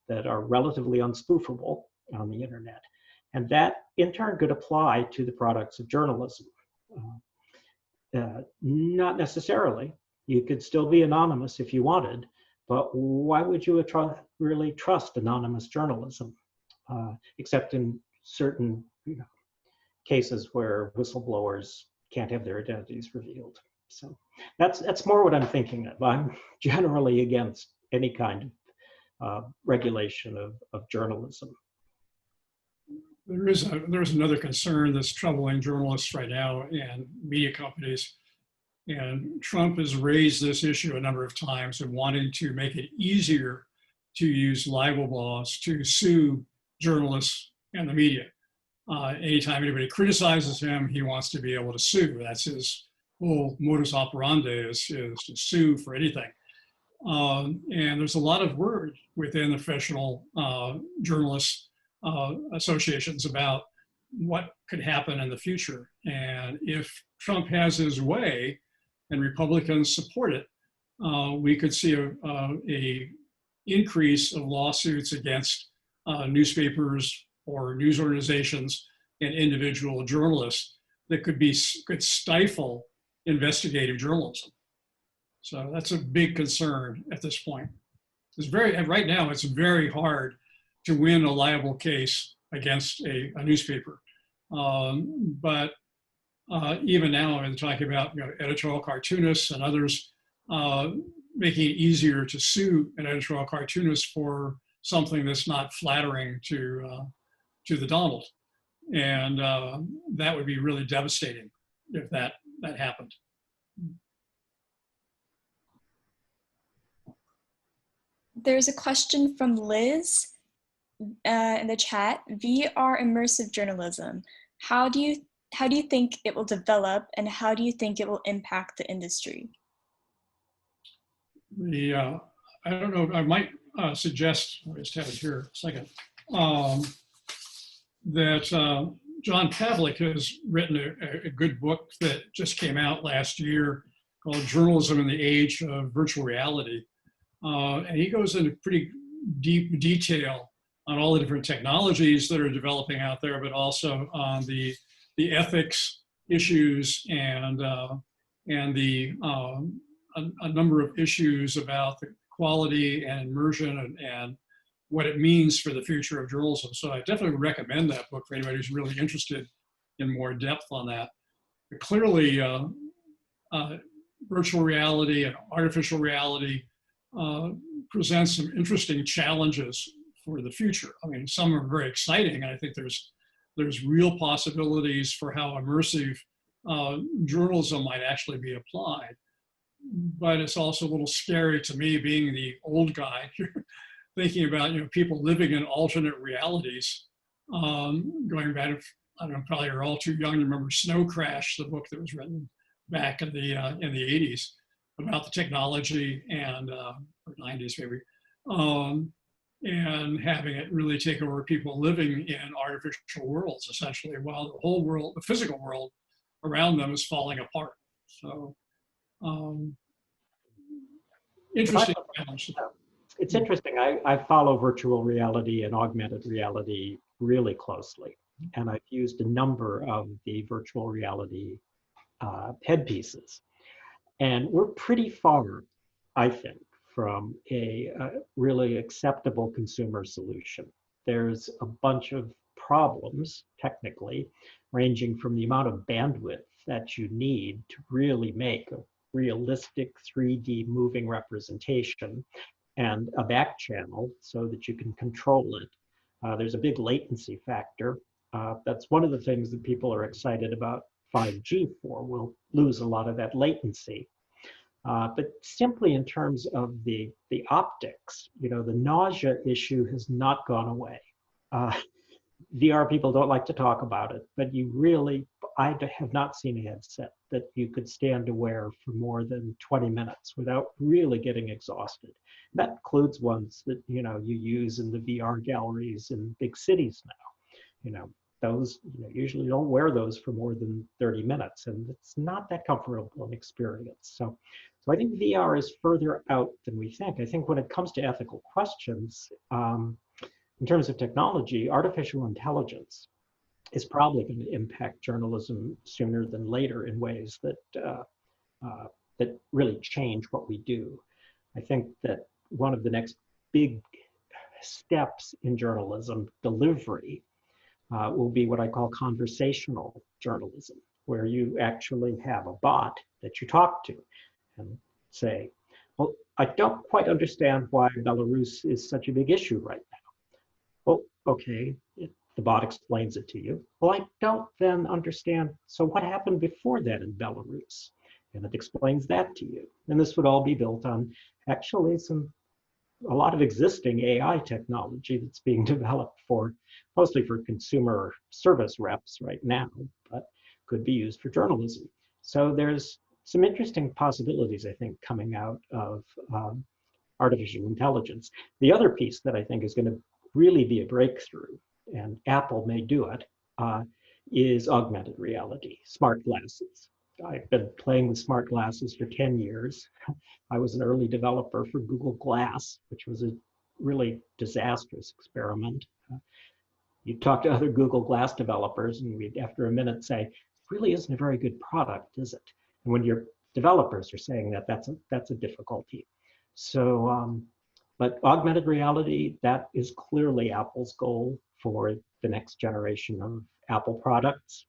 that are relatively unspoofable on the internet. And that in turn could apply to the products of journalism. Not necessarily. You could still be anonymous if you wanted, but why would you really trust anonymous journalism, except in certain cases where whistleblowers can't have their identities revealed? So that's more what I'm thinking of. I'm generally against any kind of regulation of journalism. There's another concern that's troubling journalists right now and media companies. And Trump has raised this issue a number of times of wanting to make it easier to use libel laws to sue journalists and the media. Anytime anybody criticizes him, he wants to be able to sue. That's his whole modus operandi is to sue for anything. And there's a lot of word within the professional journalists associations about what could happen in the future. And if Trump has his way and Republicans support it, we could see a increase of lawsuits against newspapers or news organizations and individual journalists that could stifle investigative journalism. So that's a big concern at this point. Right now, it's very hard to win a liable case against a newspaper. But even now, I'm talking about editorial cartoonists and others making it easier to sue an editorial cartoonist for something that's not flattering to the Donald. And that would be really devastating if that happened. There's a question from Liz in the chat. VR immersive journalism. How do you think it will develop, and how do you think it will impact the industry? I don't know. I might suggest. I just have it here a second. That John Pavlik has written a good book that just came out last year called "Journalism in the Age of Virtual Reality." And he goes into pretty deep detail on all the different technologies that are developing out there, but also on the ethics issues and a number of issues about the quality and immersion and what it means for the future of journalism. So I definitely recommend that book for anybody who's really interested in more depth on that. But clearly, virtual reality and artificial reality presents some interesting challenges for the future. I mean, some are very exciting. I think there's real possibilities for how immersive journalism might actually be applied. But it's also a little scary to me, being the old guy, thinking about people living in alternate realities. Going back, I don't know, probably you're all too young to remember Snow Crash, the book that was written back in the 80s about the technology and or 90s maybe, and having it really take over people living in artificial worlds, essentially, while the whole world, the physical world around them, is falling apart. So interesting challenge. It's interesting. I follow virtual reality and augmented reality really closely. And I've used a number of the virtual reality headpieces. And we're pretty far, I think, from a really acceptable consumer solution. There's a bunch of problems, technically, ranging from the amount of bandwidth that you need to really make a realistic 3D moving representation and a back channel so that you can control it. There's a big latency factor. That's one of the things that people are excited about 5G for. We'll lose a lot of that latency. But simply in terms of the optics, the nausea issue has not gone away. VR people don't like to talk about it, but I have not seen a headset that you could stand to wear for more than 20 minutes without really getting exhausted. That includes ones that, you use in the VR galleries in big cities now. Those, usually don't wear those for more than 30 minutes, and it's not that comfortable an experience. So I think VR is further out than we think. I think when it comes to ethical questions, in terms of technology, artificial intelligence is probably going to impact journalism sooner than later in ways that really change what we do. I think that one of the next big steps in journalism delivery will be what I call conversational journalism, where you actually have a bot that you talk to and say, well, I don't quite understand why Belarus is such a big issue right now. Well, okay, the bot explains it to you. Well, I don't then understand, so what happened before that in Belarus? And it explains that to you. And this would all be built on actually a lot of existing AI technology that's being developed mostly for consumer service reps right now, but could be used for journalism. So there's some interesting possibilities, I think, coming out of artificial intelligence. The other piece that I think is going to really be a breakthrough, and Apple may do it, is augmented reality, smart glasses. I've been playing with smart glasses for 10 years. I was an early developer for Google Glass, which was a really disastrous experiment. You talk to other Google Glass developers, and we'd, after a minute, say, it really isn't a very good product, is it? And when your developers are saying that, that's a difficulty. So, but augmented reality, that is clearly Apple's goal for the next generation of Apple products.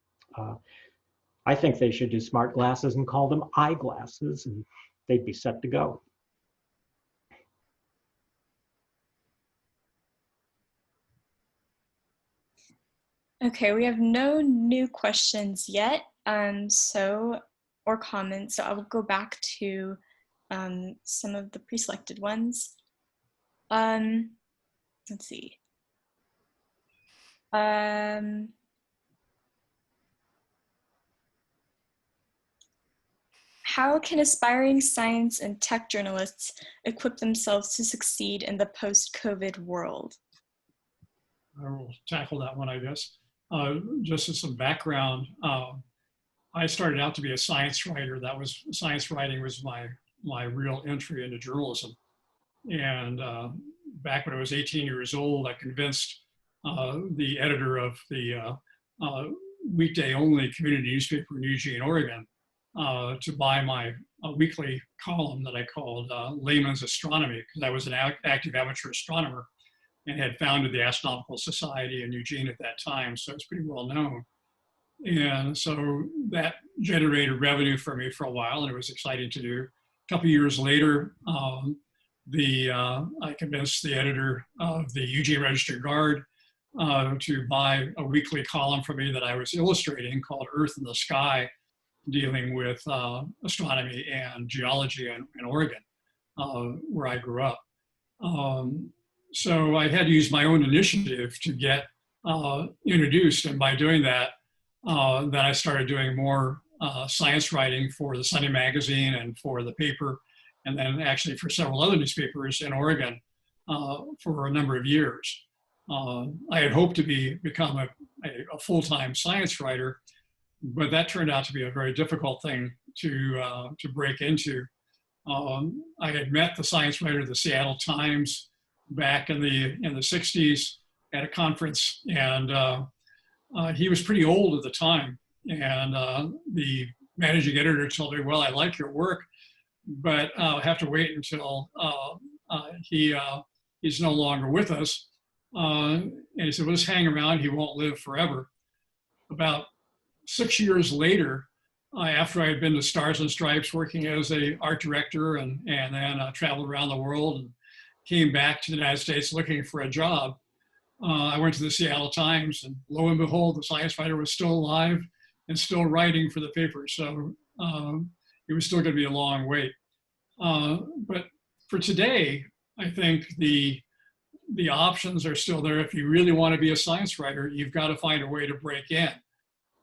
I think they should do smart glasses and call them eyeglasses, and they'd be set to go. Okay, we have no new questions yet, or comments. So I will go back to some of the pre-selected ones. Let's see. How can aspiring science and tech journalists equip themselves to succeed in the post-COVID world? I will tackle that one, I guess. Just as some background, I started out to be a science writer. Science writing was my real entry into journalism. And back when I was 18 years old, I convinced the editor of the weekday-only community newspaper in Eugene, Oregon, to buy my weekly column that I called Layman's Astronomy, because I was an active amateur astronomer and had founded the Astronomical Society in Eugene at that time, so it's pretty well known. And so that generated revenue for me for a while, and it was exciting to do. A couple of years later, I convinced the editor of the Eugene Register Guard to buy a weekly column for me that I was illustrating called Earth in the Sky, dealing with astronomy and geology in Oregon, where I grew up. So I had to use my own initiative to get introduced, and by doing that, then I started doing more science writing for the Sunday magazine and for the paper, and then actually for several other newspapers in Oregon for a number of years. I had hoped to become a full-time science writer, but that turned out to be a very difficult thing to break into. I had met the science writer of the Seattle Times back in the 60s at a conference, and he was pretty old at the time. And the managing editor told me, well, I like your work, but I'll have to wait until he's no longer with us. And he said, well, just hang around, he won't live forever. About 6 years later, after I had been to Stars and Stripes working as an art director and then traveled around the world and came back to the United States looking for a job, I went to the Seattle Times, and lo and behold, the science writer was still alive and still writing for the paper. So it was still going to be a long wait. But for today, I think the options are still there. If you really want to be a science writer, you've got to find a way to break in.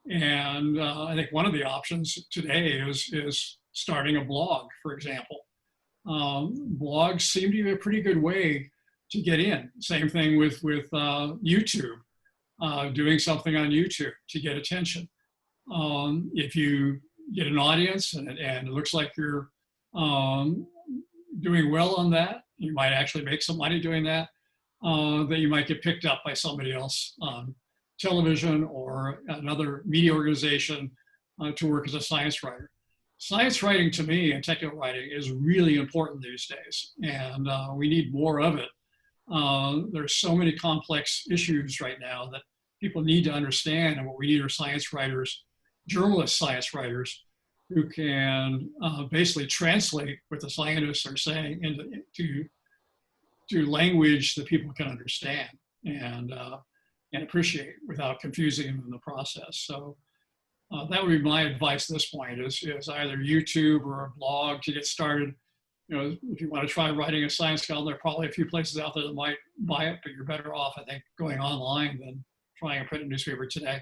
And I think one of the options today is starting a blog, for example. Blogs seem to be a pretty good way to get in. Same thing with YouTube, doing something on YouTube to get attention. If you get an audience and it looks like you're doing well on that, you might actually make some money doing that, that you might get picked up by somebody else on television or another media organization to work as a science writer. Science writing to me and technical writing is really important these days, and we need more of it. There's so many complex issues right now that people need to understand, and what we need are science writers, journalist science writers, who can basically translate what the scientists are saying to language that people can understand and appreciate without confusing them in the process. So that would be my advice at this point, is either YouTube or a blog to get started. You know, if you want to try writing a science column, there are probably a few places out there that might buy it, but you're better off, I think, going online than trying a printed newspaper today.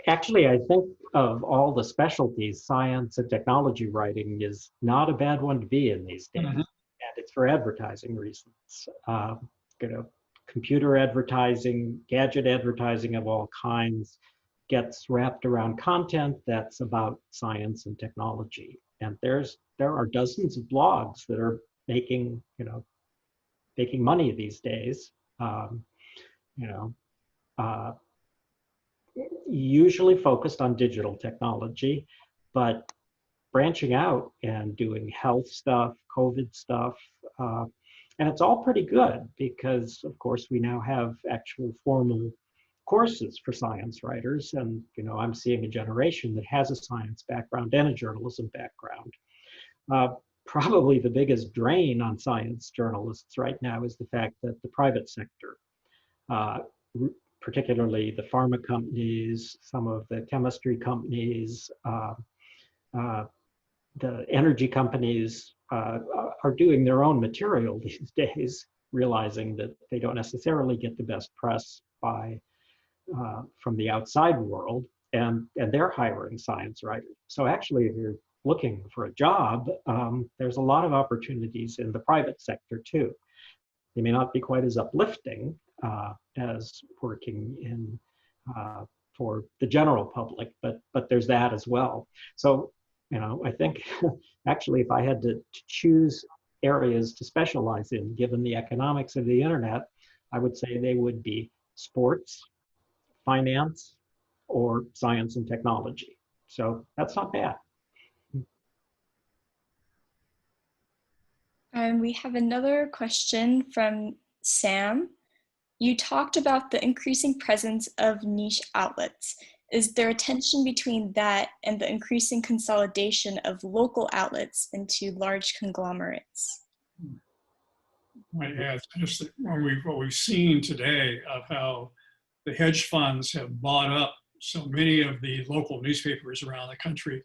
Actually, I think of all the specialties, science and technology writing is not a bad one to be in these days. Mm-hmm. And it's for advertising reasons. Computer advertising, gadget advertising of all kinds gets wrapped around content that's about science and technology. And there are dozens of blogs that are making money these days. Usually focused on digital technology, but branching out and doing health stuff, COVID stuff, and it's all pretty good because, of course, we now have actual formal courses for science writers, and I'm seeing a generation that has a science background and a journalism background. Probably the biggest drain on science journalists right now is the fact that the private sector, particularly the pharma companies, some of the chemistry companies, the energy companies are doing their own material these days, realizing that they don't necessarily get the best press from the outside world, and they're hiring science writers. So actually, if you're looking for a job, there's a lot of opportunities in the private sector too. They may not be quite as uplifting as working in for the general public, but there's that as well. So, I think actually if I had to choose areas to specialize in, given the economics of the internet, I would say they would be sports, finance, or science and technology. So that's not bad. We have another question from Sam. You talked about the increasing presence of niche outlets. Is there a tension between that and the increasing consolidation of local outlets into large conglomerates? Yeah, it's just what we've seen today of how the hedge funds have bought up so many of the local newspapers around the country.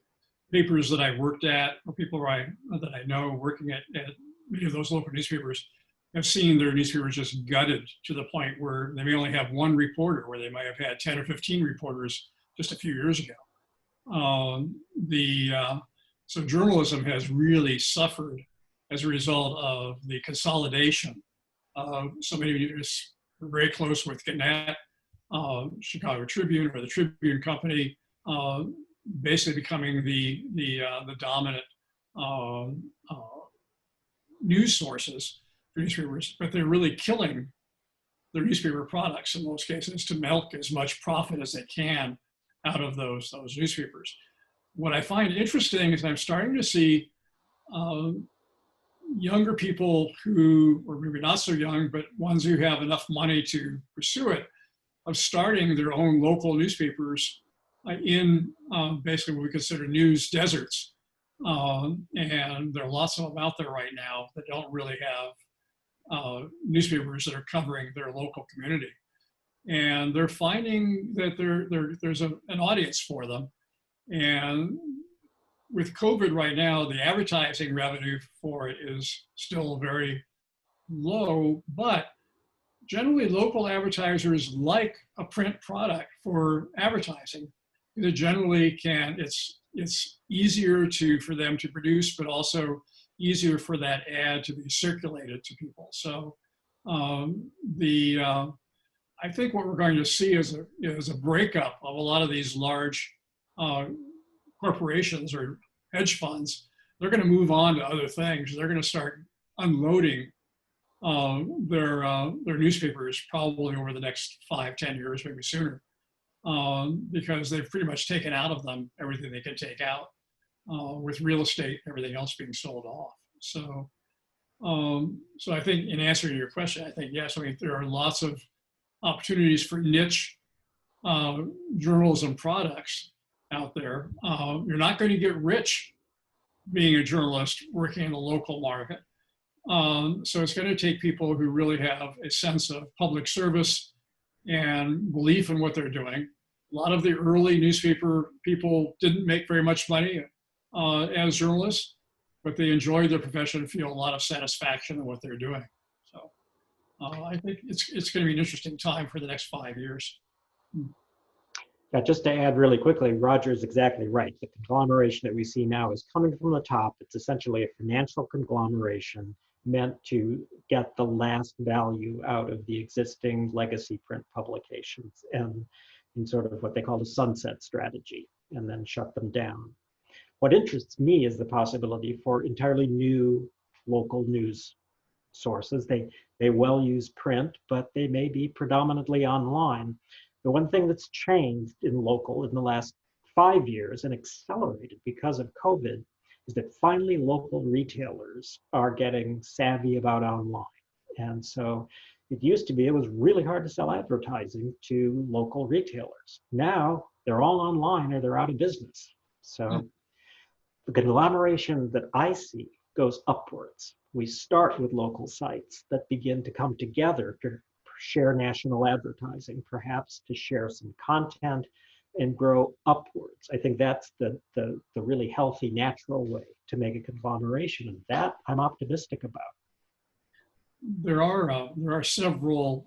Papers that I worked at, or people that I know working at many of those local newspapers, have seen their newspapers just gutted to the point where they may only have one reporter, where they might have had 10 or 15 reporters just a few years ago. So journalism has really suffered as a result of the consolidation of so many units. We're very close with Gannett, Chicago Tribune, or the Tribune Company. basically becoming the dominant news sources for newspapers, but they're really killing their newspaper products in most cases to milk as much profit as they can out of those newspapers. What I find interesting is I'm starting to see younger people who, or maybe not so young, but ones who have enough money to pursue it, of starting their own local newspapers in basically what we consider news deserts. And there are lots of them out there right now that don't really have newspapers that are covering their local community. And they're finding that there's an audience for them. And with COVID right now, the advertising revenue for it is still very low, but generally local advertisers like a print product for advertising. It generally it's easier for them to produce, but also easier for that ad to be circulated to people. So I think what we're going to see is a breakup of a lot of these large corporations or hedge funds. They're going to move on to other things. They're going to start unloading their newspapers probably over the next 5-10 years, maybe sooner, because they've pretty much taken out of them everything they can take out, with real estate, everything else being sold off. So I think in answering your question, I think yes. I mean, there are lots of opportunities for niche journalism products out there. You're not going to get rich being a journalist working in the local market. So it's going to take people who really have a sense of public service and belief in what they're doing. A lot of the early newspaper people didn't make very much money as journalists, but they enjoyed their profession and feel a lot of satisfaction in what they're doing. So I think it's going to be an interesting time for the next 5 years. Yeah, just to add really quickly, Roger is exactly right. The conglomeration that we see now is coming from the top. It's essentially a financial conglomeration meant to get the last value out of the existing legacy print publications and in sort of what they call a sunset strategy, and then shut them down. What interests me is the possibility for entirely new local news sources. They well use print, but they may be predominantly online. The one thing that's changed in local in the last 5 years and accelerated because of COVID is that finally local retailers are getting savvy about online. And so it used to be, it was really hard to sell advertising to local retailers. Now they're all online or they're out of business. So the conglomeration that I see goes upwards. We start with local sites that begin to come together to share national advertising, perhaps to share some content and grow upwards. I think that's the really healthy, natural way to make a conglomeration, and that I'm optimistic about. There are several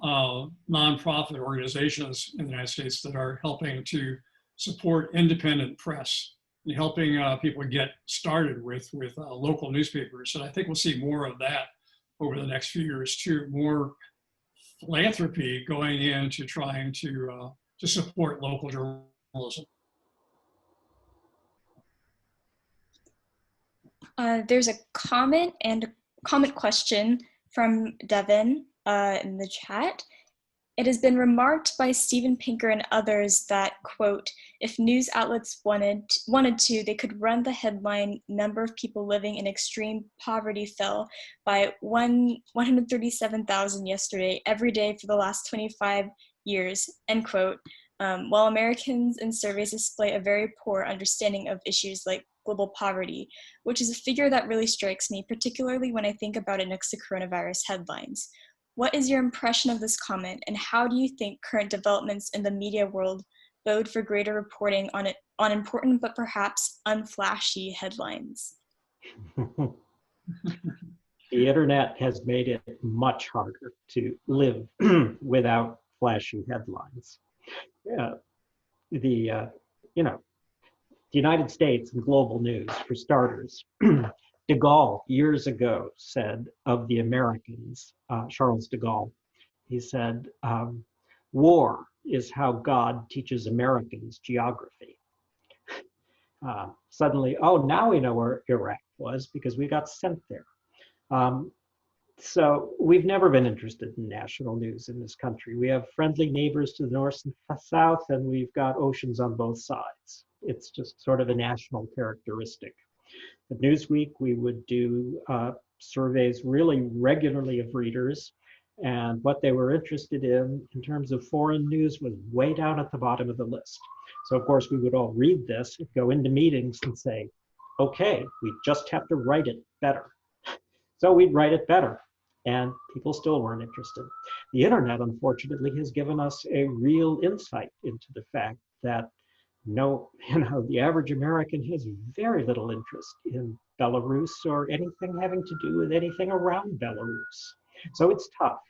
nonprofit organizations in the United States that are helping to support independent press and helping people get started with local newspapers. And I think we'll see more of that over the next few years too. More philanthropy going into trying to support local journalism. There's a comment and a comment question from Devin in the chat. It has been remarked by Steven Pinker and others that, quote, if news outlets wanted to, they could run the headline number of people living in extreme poverty fell by 137,000 yesterday, every day for the last 25 years, end quote, while Americans in surveys display a very poor understanding of issues like global poverty, which is a figure that really strikes me, particularly when I think about it next to coronavirus headlines. What is your impression of this comment, and how do you think current developments in the media world bode for greater reporting on important but perhaps unflashy headlines? The internet has made it much harder to live without flashy headlines. Yeah, the United States and global news, for starters. De Gaulle, years ago, said of the Americans, Charles de Gaulle, he said, war is how God teaches Americans geography. Suddenly, oh, now we know where Iraq was because we got sent there. So we've never been interested in national news in this country. We have friendly neighbors to the north and south, and we've got oceans on both sides. It's just sort of a national characteristic. At Newsweek, we would do surveys really regularly of readers, and what they were interested in terms of foreign news was way down at the bottom of the list. So of course we would all read this, go into meetings and say, okay, we just have to write it better. So we'd write it better, and people still weren't interested. The internet, unfortunately, has given us a real insight into the fact that the average American has very little interest in Belarus or anything having to do with anything around Belarus. So it's tough,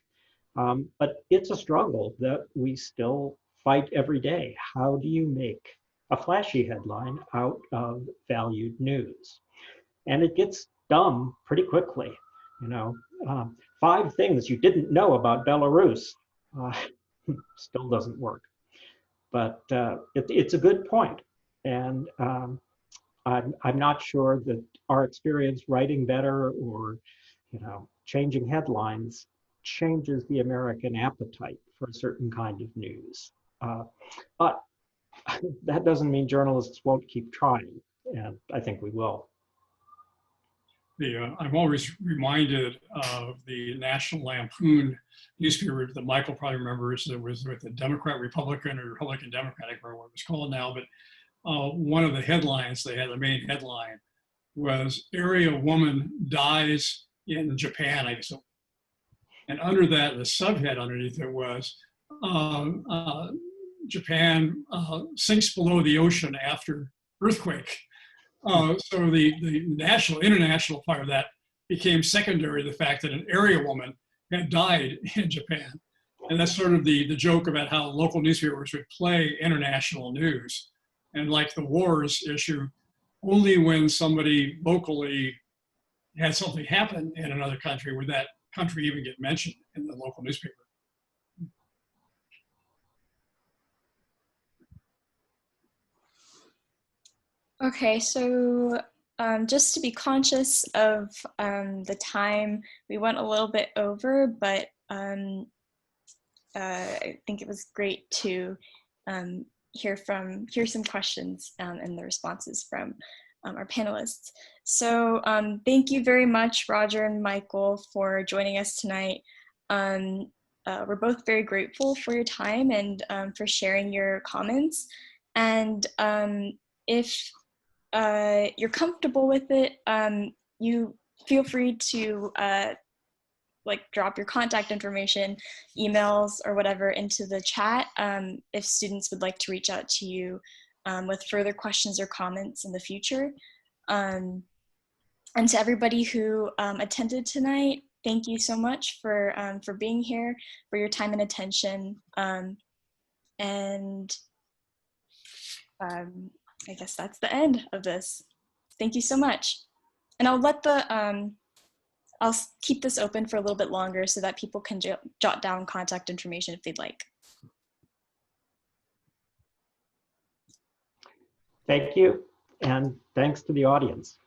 but it's a struggle that we still fight every day. How do you make a flashy headline out of valued news? And it gets dumb pretty quickly. 5 things you didn't know about Belarus still doesn't work. But it's a good point. And I'm not sure that our experience writing better or changing headlines changes the American appetite for a certain kind of news. But that doesn't mean journalists won't keep trying, and I think we will. I'm always reminded of the National Lampoon newspaper that Michael probably remembers, that was with the Democrat, Republican, or Republican Democratic, or what it was called now. But one of the headlines, they had the main headline was "Area Woman Dies in Japan," I guess. And under that, the subhead underneath it was Japan sinks below the ocean after earthquake. So the international part of that became secondary to the fact that an area woman had died in Japan. And that's sort of the joke about how local newspapers would play international news. And like the wars issue, only when somebody locally had something happen in another country would that country even get mentioned in the local newspaper. Okay, so just to be conscious of the time, we went a little bit over, but I think it was great to hear some questions and the responses from our panelists. So thank you very much, Roger and Michael, for joining us tonight. We're both very grateful for your time and for sharing your comments. And if you're comfortable with it, you feel free to drop your contact information, emails or whatever into the chat if students would like to reach out to you with further questions or comments in the future. And to everybody who attended tonight, thank you so much for being here, for your time and attention. I guess that's the end of this. Thank you so much. And I'll let I'll keep this open for a little bit longer so that people can jot down contact information if they'd like. Thank you, and thanks to the audience.